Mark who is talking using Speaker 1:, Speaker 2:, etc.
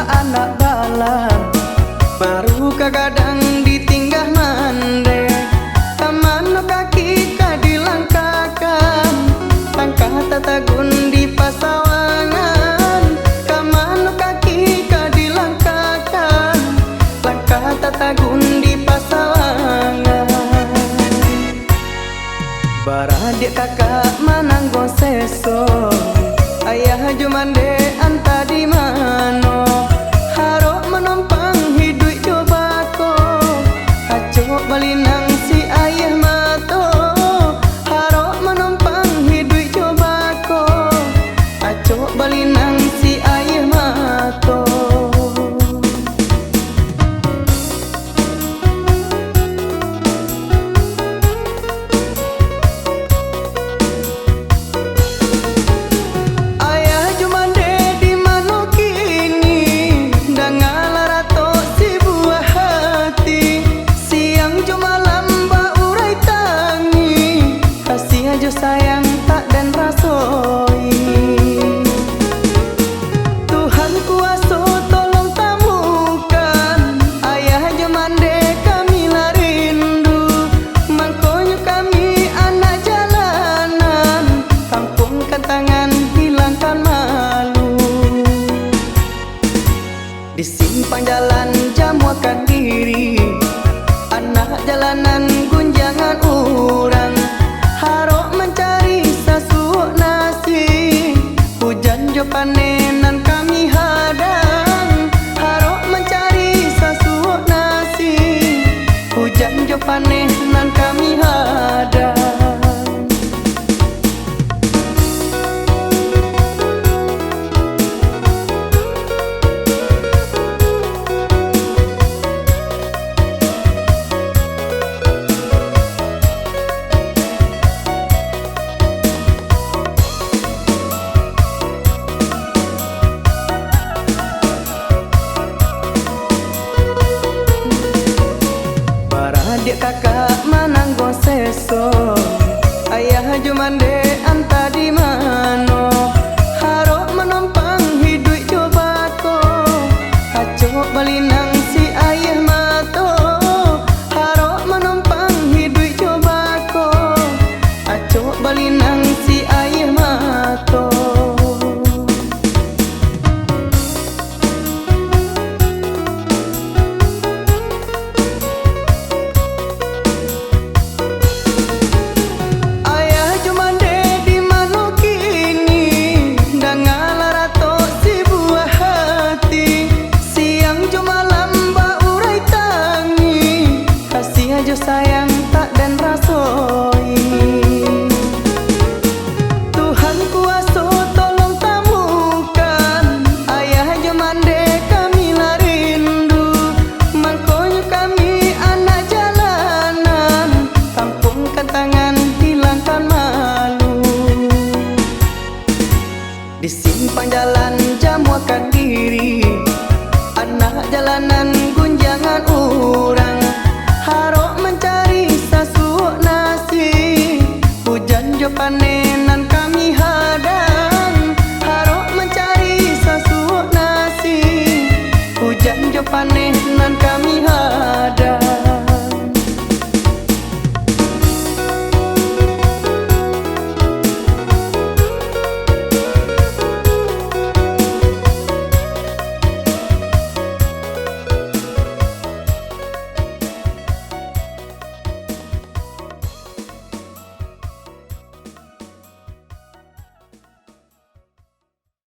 Speaker 1: anak balang baru kagadang ditinggah mande kamano kaki kadilangkakan langkah tatagun di pasawangan kamano kaki kadilangkakan langkah tatagun di pasawangan baradik kakak mananggo seso ayah jumande anta di mano harok menumpang hidup cobako acok balinang si ayah mato harok menumpang hidup cobako acok balinang si ayah mato sayang tak dan rasoi Tuhan kuasa tolong tamukan ayah jemande kami lah rindu mangkonyo kami anak jalanan kampungkan tangan hilangkan malu di simpang jalan jamuakan diri anak jalanan gunjangan urang harok mencari sasuuk nasi hujan jo panenan kami hadang harok mencari sasuuk nasi hujan jo panenan kami hadang adik kakak mananggo seso ayah jumande